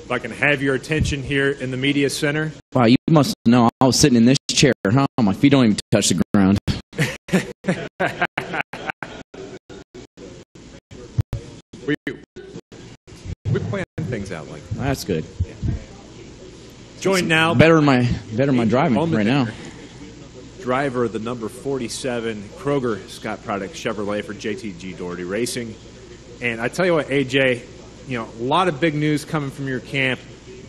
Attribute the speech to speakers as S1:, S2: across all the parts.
S1: If I can have your attention here in the media center.
S2: Wow, you must know I was sitting in this chair. Huh? My feet don't even touch the ground.
S1: we plan things out like that.
S2: That's good.
S1: Yeah. Joined now.
S2: Better than my driving right now.
S1: Driver of the number 47 Kroger Scott Product Chevrolet for JTG Doherty Racing. And I tell you what, AJ, you know, a lot of big news coming from your camp.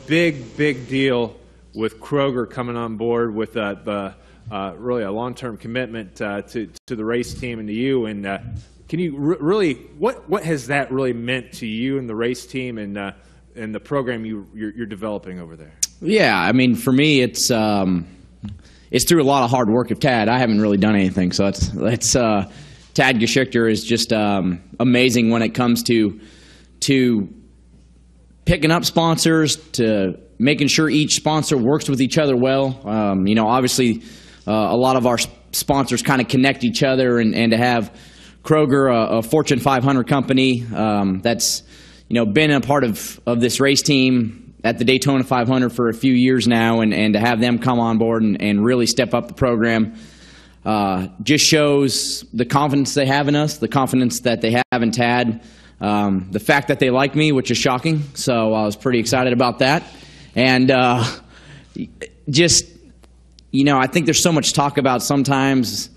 S1: Big deal with Kroger coming on board with really a long-term commitment to the race team and to you. And can you really, what has that really meant to you and the race team and the program you're developing over there? Yeah,
S2: I mean, for me, it's through a lot of hard work of Tad. I haven't really done anything, so it's Tad Geschichter is just amazing when it comes to picking up sponsors, to making sure each sponsor works with each other well. You know, obviously, a lot of our sponsors kind of connect each other, and to have Kroger, a Fortune 500 company that's, you know, been a part of this race team at the Daytona 500 for a few years now, and to have them come on board and really step up the program just shows the confidence they have in us, the confidence that they have in Tad, the fact that they like me, which is shocking, so I was pretty excited about that. And just, you know, I think there's so much talk about sometimes,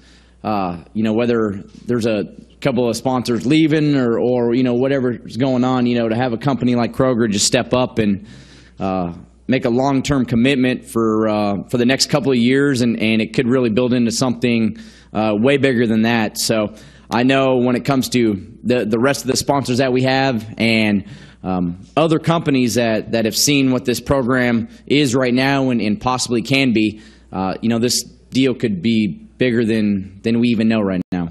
S2: you know, whether there's a couple of sponsors leaving or you know, whatever's going on, you know, to have a company like Kroger just step up and make a long-term commitment for the next couple of years, and it could really build into something way bigger than that. So I know when it comes to the rest of the sponsors that we have and other companies that have seen what this program is right now and possibly can be, you know, this deal could be bigger than we even know right now.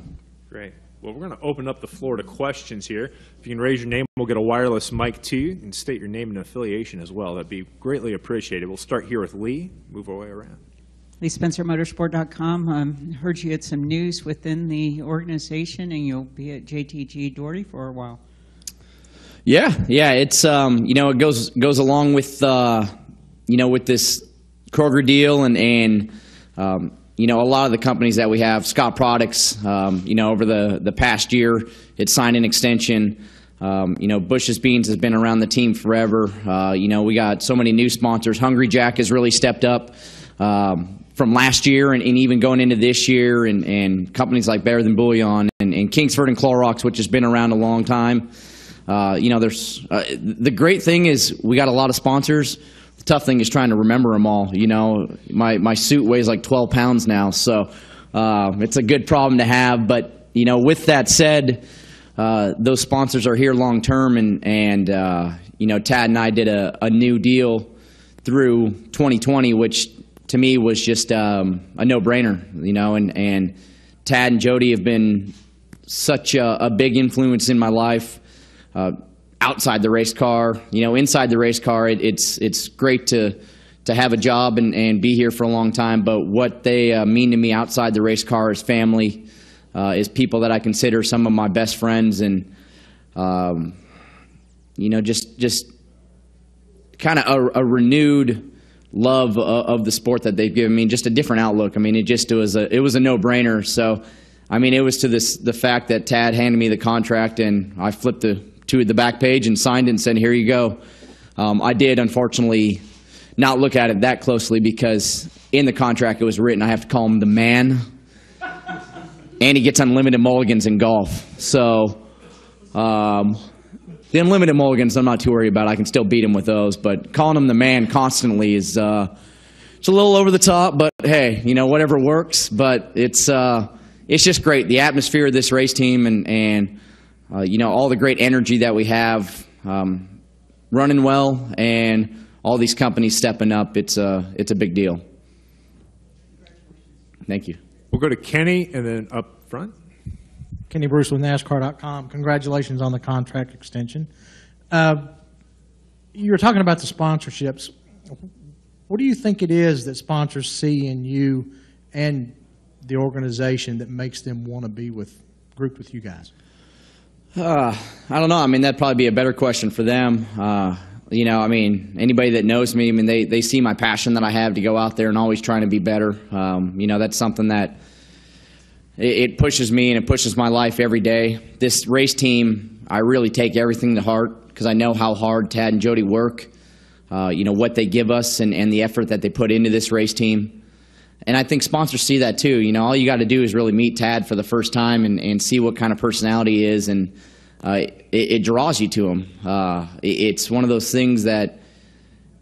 S1: Great. Well, we're going to open up the floor to questions here. If you can raise your name, we'll get a wireless mic to you and state your name and affiliation as well. That'd be greatly appreciated. We'll start here with Lee, move our way around.
S3: Lee Spencer, Motorsport.com. Heard you had some news within the organization, and you'll be at JTG Doherty for a while.
S2: Yeah, it's you know, it goes along with you know, with this Kroger deal and you know, a lot of the companies that we have, Scott Products, you know, over the past year, it's signed an extension. You know, Bush's Beans has been around the team forever. You know, we got so many new sponsors. Hungry Jack has really stepped up from last year and even going into this year, and companies like Better Than Bullion and Kingsford and Clorox, which has been around a long time. You know, there's the great thing is we got a lot of sponsors. The tough thing is trying to remember them all. You know, my suit weighs like 12 pounds now, so it's a good problem to have. But, you know, with that said, those sponsors are here long term, and you know, Tad and I did a new deal through 2020, which to me was just a no-brainer. You know, and Tad and Jody have been such a big influence in my life. Outside the race car, you know, inside the race car, it's great to have a job and be here for a long time. But what they mean to me outside the race car is family, is people that I consider some of my best friends, and you know, just kind of a renewed love of the sport that they've given me, just a different outlook. I mean, it was a no-brainer. So, I mean, it was to the fact that Tad handed me the contract and I flipped to the back page and signed it and said, here you go. I did, unfortunately, not look at it that closely because in the contract it was written I have to call him the man, and he gets unlimited mulligans in golf. So the unlimited mulligans I'm not too worried about. I can still beat him with those. But calling him the man constantly is it's a little over the top. But, hey, you know, whatever works. But it's just great, the atmosphere of this race team and you know, all the great energy that we have, running well, and all these companies stepping up. It's a big deal. Thank you.
S1: We'll go to Kenny and then up front.
S4: Kenny Bruce with NASCAR.com. Congratulations on the contract extension. You were talking about the sponsorships. What do you think it is that sponsors see in you and the organization that makes them want to be grouped with you guys?
S2: I don't know. I mean, that'd probably be a better question for them. You know, I mean, anybody that knows me, I mean, they see my passion that I have to go out there and always trying to be better. You know, that's something that it pushes me and it pushes my life every day. This race team, I really take everything to heart because I know how hard Tad and Jody work, you know, what they give us and the effort that they put into this race team. And I think sponsors see that too. You know, all you got to do is really meet Tad for the first time and see what kind of personality he is, and it draws you to him. It's one of those things that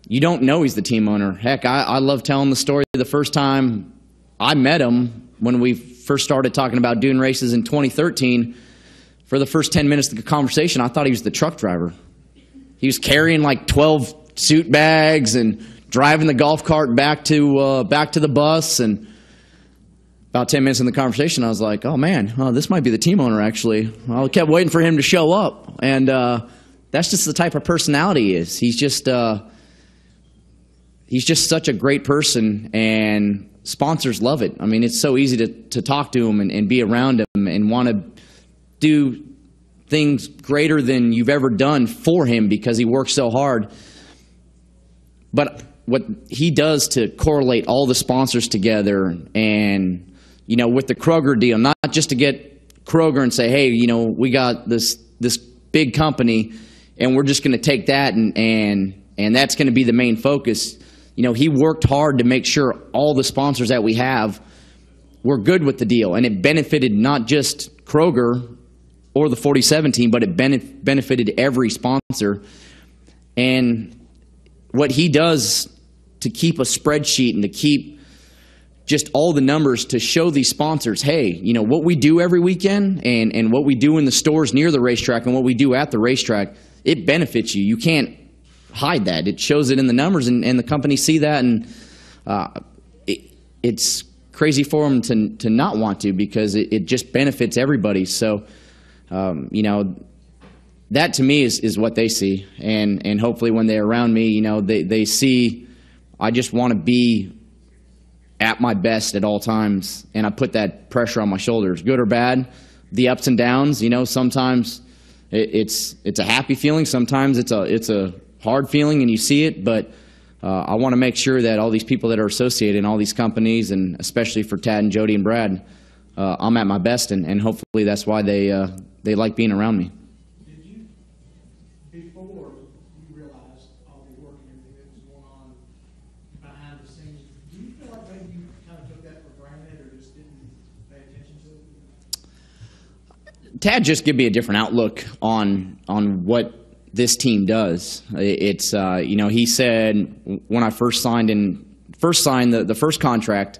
S2: you don't know he's the team owner. Heck, I love telling the story. The first time I met him, when we first started talking about doing races in 2013, for the first 10 minutes of the conversation, I thought he was the truck driver. He was carrying like 12 suit bags and driving the golf cart back to the bus. And about 10 minutes in the conversation, I was like, oh, man, this might be the team owner, actually. I kept waiting for him to show up. And that's just the type of personality he is. He's just such a great person, and sponsors love it. I mean, it's so easy to talk to him and be around him and want to do things greater than you've ever done for him because he works so hard. But what he does to correlate all the sponsors together, and, you know, with the Kroger deal, not just to get Kroger and say, hey, you know, we got this big company and we're just going to take that and that's going to be the main focus. You know, he worked hard to make sure all the sponsors that we have were good with the deal, and it benefited not just Kroger or the 47 team, but it benefited every sponsor. And what he does to keep a spreadsheet and to keep just all the numbers to show these sponsors, hey, you know, what we do every weekend and what we do in the stores near the racetrack and what we do at the racetrack, it benefits you. You can't hide that. It shows it in the numbers, and the companies see that, and it's crazy for them to not want to, because it just benefits everybody. So, you know, that to me is what they see, and hopefully when they're around me, you know, they see I just want to be at my best at all times, and I put that pressure on my shoulders, good or bad, the ups and downs. You know, sometimes it's a happy feeling, sometimes it's a hard feeling, and you see it, but I want to make sure that all these people that are associated in all these companies, and especially for Tad and Jody and Brad, I'm at my best, and hopefully that's why they like being around me.
S4: Did you, before you realized all the work and everything that was going on behind the scenes, do you feel like maybe you kind of took that for granted or just didn't pay attention to it?
S2: Tad just gave me a different outlook on what this team does. It's you know, he said when I first signed the first contract,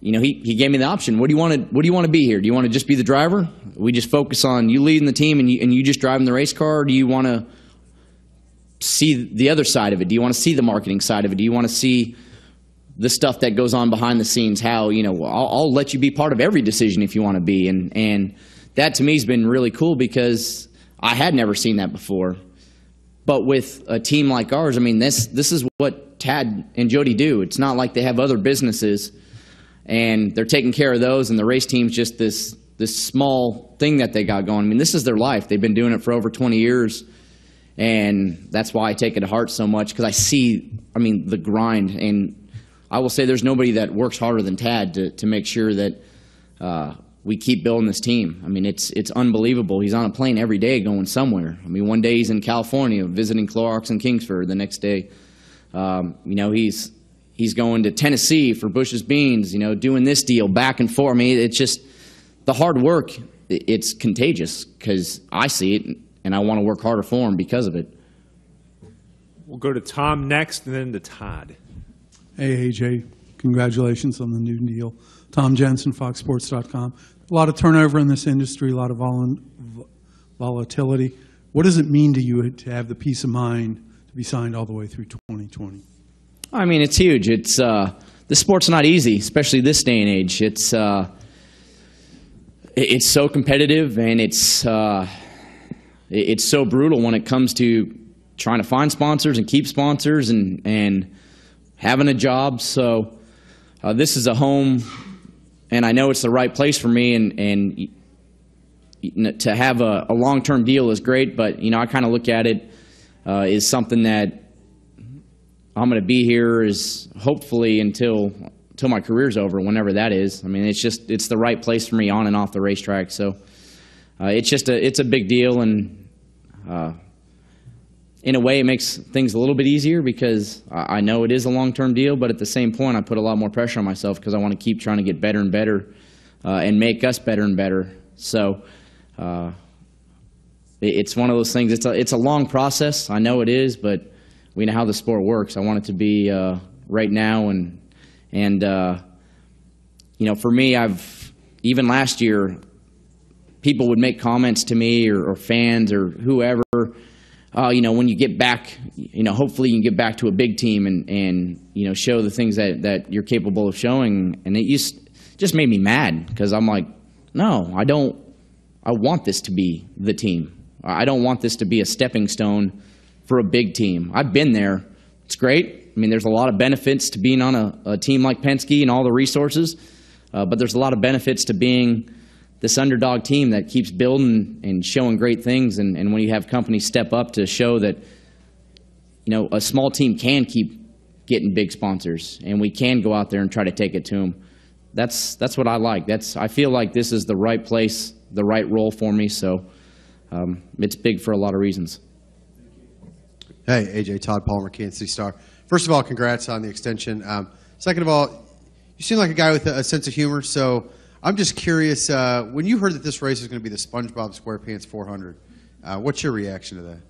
S2: you know, he gave me the option. What do you want to be here? Do you want to just be the driver? We just focus on you leading the team and you just driving the race car? Or do you want to see the other side of it? Do you want to see the marketing side of it? Do you want to see the stuff that goes on behind the scenes? How, you know, I'll let you be part of every decision if you want to be. And that to me has been really cool, because I had never seen that before. But with a team like ours, I mean, this is what Tad and Jody do. It's not like they have other businesses and they're taking care of those, and the race team's just this small thing that they got going. I mean, this is their life. They've been doing it for over 20 years, and that's why I take it to heart so much, because I see, I mean, the grind. And I will say there's nobody that works harder than Tad to make sure that we keep building this team. I mean, it's unbelievable. He's on a plane every day going somewhere. I mean, one day he's in California visiting Clorox and Kingsford. The next day, you know, he's going to Tennessee for Bush's Beans, you know, doing this deal back and forth. I mean, it's just the hard work. It's contagious, because I see it, and I want to work harder for him because of it.
S1: We'll go to Tom next, and then to Todd.
S5: Hey, AJ, congratulations on the new deal. Tom Jensen, FoxSports.com. A lot of turnover in this industry, a lot of volatility. What does it mean to you to have the peace of mind to be signed all the way through 2020?
S2: I mean, it's huge. It's this sport's not easy, especially this day and age. It's so competitive, and it's so brutal when it comes to trying to find sponsors and keep sponsors and having a job. So this is a home, and I know it's the right place for me, and to have a long-term deal is great, but, you know, I kind of look at it, is something that I'm going to be here is hopefully until my career's over, whenever that is. I mean, it's the right place for me on and off the racetrack. So it's a big deal, and in a way it makes things a little bit easier because I know it is a long-term deal, but at the same point I put a lot more pressure on myself because I want to keep trying to get better and better and make us better and better. So it's one of those things. It's a long process. I know it is, but we know how the sport works. I want it to be right now, and you know, for me, even last year, people would make comments to me or fans or whoever, you know, when you get back, you know, hopefully you can get back to a big team and you know, show the things that you're capable of showing. And it just made me mad because I'm like, no, I don't. I want this to be the team. I don't want this to be a stepping stone for a big team. I've been there. It's great. I mean, there's a lot of benefits to being on a team like Penske and all the resources, but there's a lot of benefits to being this underdog team that keeps building and showing great things. And when you have companies step up to show that, you know, a small team can keep getting big sponsors and we can go out there and try to take it to them. That's what I like. I feel like this is the right place, the right role for me. So it's big for a lot of reasons.
S6: Hey, AJ, Todd Palmer, Kansas City Star. First of all, congrats on the extension. Second of all, you seem like a guy with a sense of humor, so I'm just curious, when you heard that this race was going to be the SpongeBob SquarePants 400, what's your reaction to that?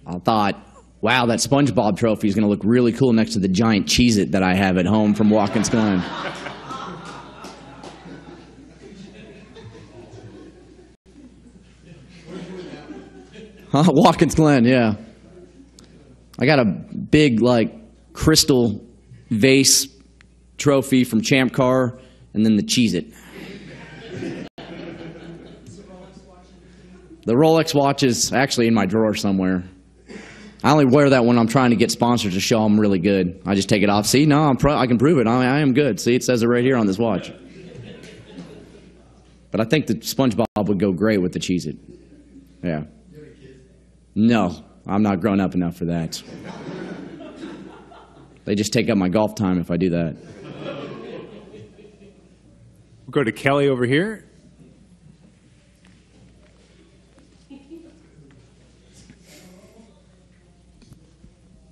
S2: I thought, wow, that SpongeBob trophy is going to look really cool next to the giant Cheez-It that I have at home from Watkins Glen. Watkins Glen, yeah. I got a big, like, crystal vase trophy from Champ Car, and then the Cheez-It. The Rolex watch is actually in my drawer somewhere. I only wear that when I'm trying to get sponsors to show I'm really good. I just take it off. See, no, I can prove it. I am good. See, it says it right here on this watch. But I think the SpongeBob would go great with the Cheez-It. Yeah. No, I'm not grown up enough for that. They just take up my golf time if I do that.
S1: We'll go to Kelly over here.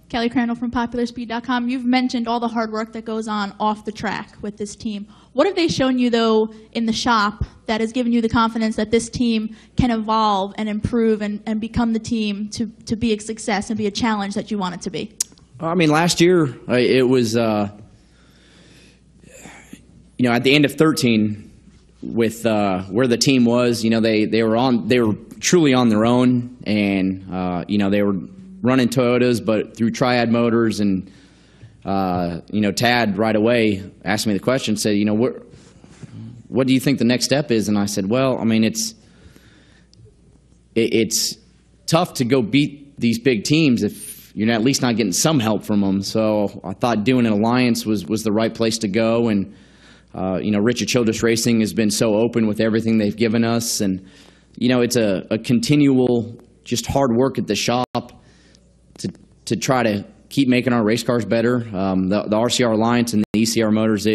S7: Kelly Crandall from PopularSpeed.com. You've mentioned all the hard work that goes on off the track with this team. What have they shown you, though, in the shop that has given you the confidence that this team can evolve and improve and become the team to be a success and be a challenge that you want it to be?
S2: I mean, last year, it was, you know, at the end of 13, with where the team was, you know, they were truly on their own, and you know, they were running Toyotas, but through Triad Motors, and you know, Tad right away asked me the question, said, you know, what do you think the next step is? And I said, well, I mean, it's tough to go beat these big teams if you're at least not getting some help from them. So I thought doing an alliance was the right place to go. And you know, Richard Childress Racing has been so open with everything they've given us, and you know, it's a continual just hard work at the shop to try to keep making our race cars better. The RCR Alliance and the ECR Motors,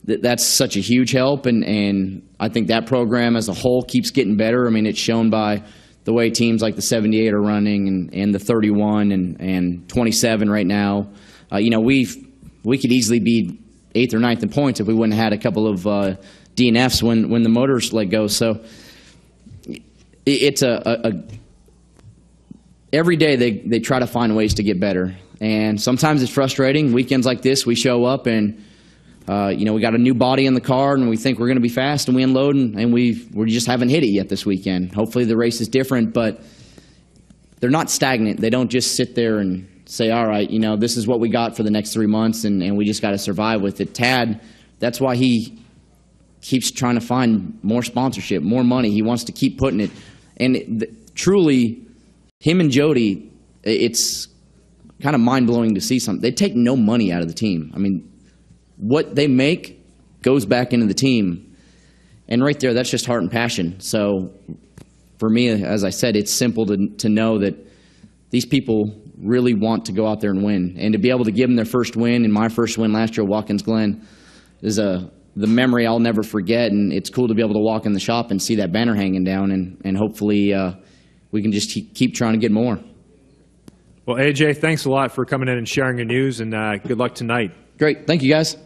S2: that's such a huge help, and I think that program as a whole keeps getting better. I mean, it's shown by the way teams like the 78 are running, and the 31 and 27 right now. You know, we could easily be 8th or 9th in points if we wouldn't have had a couple of DNFs when the motors let go. So it's every day they try to find ways to get better, and sometimes it's frustrating. Weekends like this, we show up and you know, we got a new body in the car, and we think we're going to be fast, and we unload, and we just haven't hit it yet this weekend. Hopefully the race is different, but they're not stagnant. They don't just sit there and say, all right, you know, this is what we got for the next 3 months, and we just got to survive with it. Tad, that's why he keeps trying to find more sponsorship, more money. He wants to keep putting it, and truly, him and Jody, it's kind of mind-blowing to see something. They take no money out of the team. I mean, what they make goes back into the team. And right there, that's just heart and passion. So for me, as I said, it's simple to know that these people really want to go out there and win. And to be able to give them their first win, and my first win last year at Watkins Glen, is the memory I'll never forget. And it's cool to be able to walk in the shop and see that banner hanging down, and hopefully we can just keep trying to get more.
S1: Well, AJ, thanks a lot for coming in and sharing your news, and good luck tonight.
S2: Great. Thank you, guys.